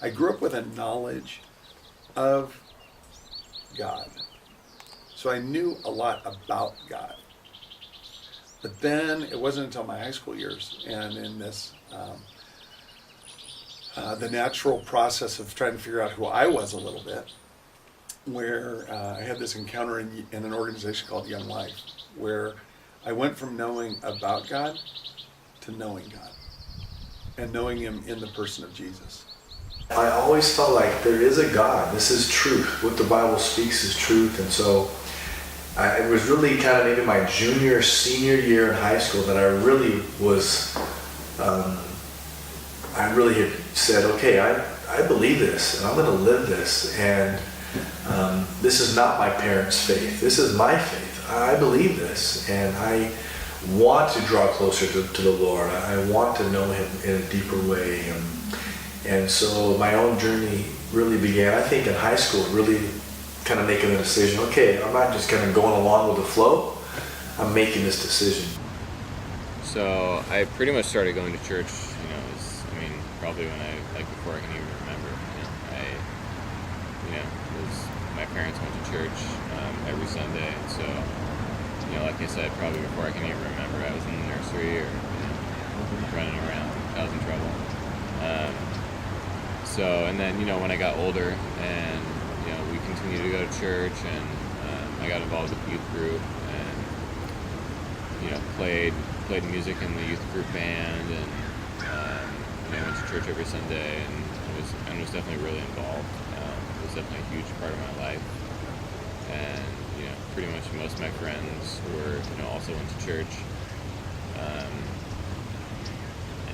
I grew up with a knowledge of God. So I knew a lot about God. But then it wasn't until my high school years and in this, the natural process of trying to figure out who I was a little bit, where I had this encounter in an organization called Young Life, where I went from knowing about God to knowing God and knowing Him in the person of Jesus. I always felt like there is a God. This is truth. What the Bible speaks is truth. And so it was really kind of maybe my junior, senior year in high school that I really was, I really had said, okay, I believe this and I'm going to live this. And this is not my parents' faith. This is my faith. I believe this. And I want to draw closer to the Lord. I want to know Him in a deeper way. And so my own journey really began, I think, in high school, really kind of making a decision. Okay, I'm not just kind of going along with the flow. I'm making this decision. So I pretty much started going to church, probably when before I can even remember. My parents went to church every Sunday, and so, like I said, probably before I can even remember, I was in the nursery or, running around, causing trouble. And then, when I got older and, we continued to go to church and I got involved with the youth group and, played music in the youth group band and, I went to church every Sunday and was definitely really involved. It was definitely a huge part of my life. And, pretty much most of my friends were, also went to church.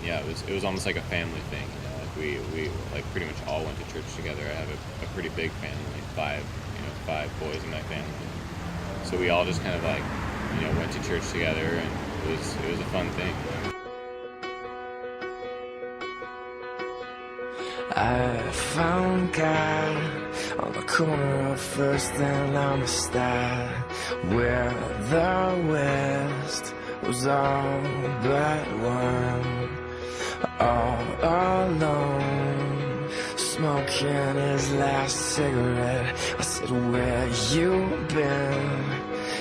It was almost like a family thing. We pretty much all went to church together. I have a pretty big family, five boys in my family. So we all just kind of went to church together, and it was a fun thing. I found God on the corner of First and Amistad, where the West was all but one. All alone, smoking his last cigarette. I said, where you been?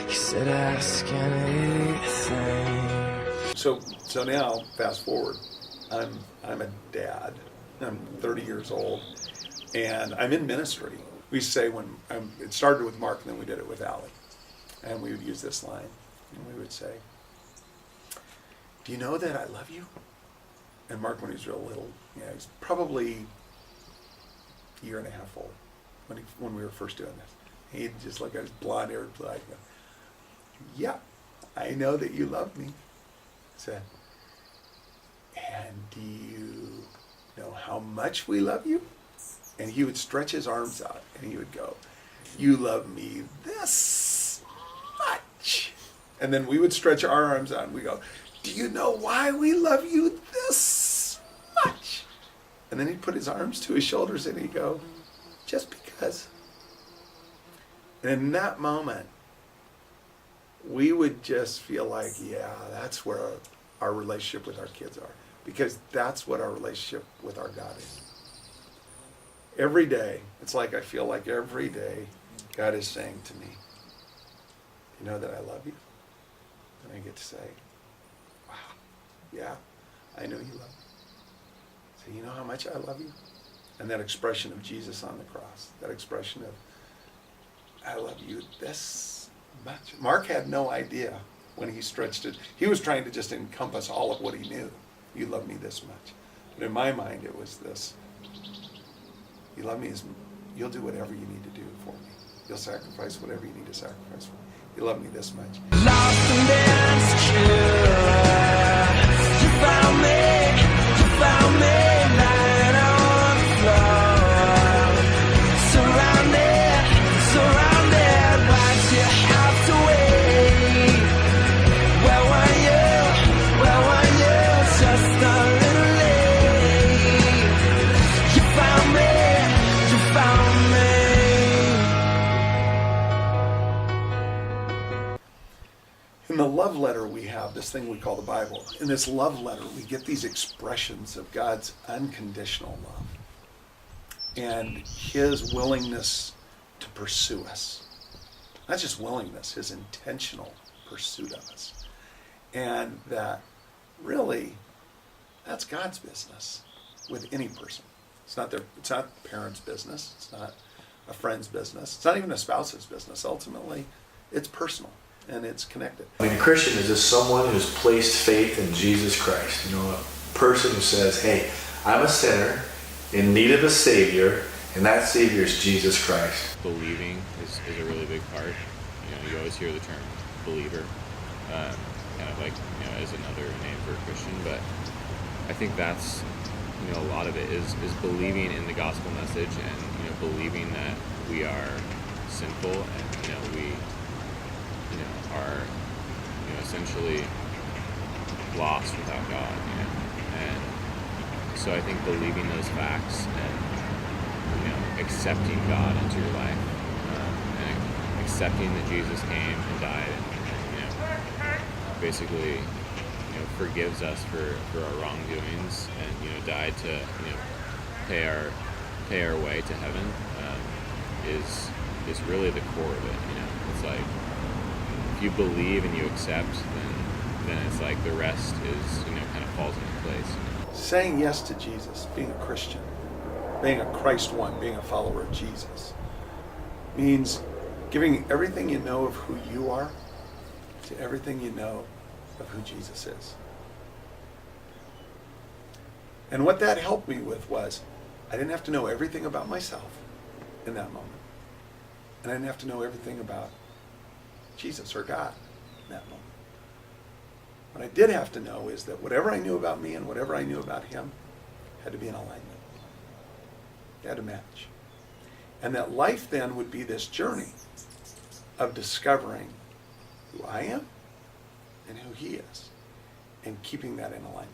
He said, ask anything. So now, fast forward, I'm a dad. I'm 30 years old, and I'm in ministry. We say it started with Mark, and then we did it with Allie, and we would use this line, and we would say, do you know that I love you? And Mark, when he was real little, he's probably a year and a half old when we were first doing this. He'd just look at his blonde-haired blood and go, yeah, I know that you love me. I said, and do you know how much we love you? And he would stretch his arms out and he would go, you love me this much. And then we would stretch our arms out and we go, do you know why we love you this much? And then he'd put his arms to his shoulders and he'd go, just because. And in that moment, we would just feel like, yeah, that's where our relationship with our kids are. Because that's what our relationship with our God is. Every day, it's like I feel like every day God is saying to me, you know that I love you? And I get to say, wow, yeah, I know you love me. So you know how much I love you? And that expression of Jesus on the cross, that expression of, I love you this much. Mark had no idea when he stretched it. He was trying to just encompass all of what he knew. You love me this much. But in my mind, it was this. You love me you'll do whatever you need to do for me. You'll sacrifice whatever you need to sacrifice for me. You love me this much. Lost and insecure, you found me lying on the floor, surrounded, but you have to wait. Where were you, just a little late. You found me. In the love letter we have, this thing we call the Bible, in this love letter we get these expressions of God's unconditional love. and his willingness to pursue us. Not just willingness, his intentional pursuit of us. And that really, that's God's business with any person. It's not the parent's business. It's not a friend's business. It's not even a spouse's business. Ultimately, it's personal and it's connected. I mean, a Christian is just someone who's placed faith in Jesus Christ. You know, a person who says, hey, I'm a sinner in need of a Savior, and that Savior is Jesus Christ. Believing is a really big part. You know, you always hear the term believer, kind of like, you know, as another name for a Christian, but I think that's, you know, a lot of it is believing in the gospel message and, you know, believing that we are sinful and, you know, we, you know, are, you know, essentially lost without God, you know, and so I think believing those facts and, you know, accepting God into your life, and accepting that Jesus came and died and, you know, basically, you know, forgives us for our wrongdoings and, you know, died to, you know, pay our way to heaven, is really the core of it. You know, it's like if you believe and you accept, then it's like the rest is, you know, kind of falls into place. Saying yes to Jesus, being a Christian, being a Christ one, being a follower of Jesus, means giving everything you know of who you are to everything you know of who Jesus is. And what that helped me with was I didn't have to know everything about myself in that moment. And I didn't have to know everything about Jesus or God in that moment. What I did have to know is that whatever I knew about me and whatever I knew about him had to be in alignment. They had to match. And that life then would be this journey of discovering who I am and who he is and keeping that in alignment.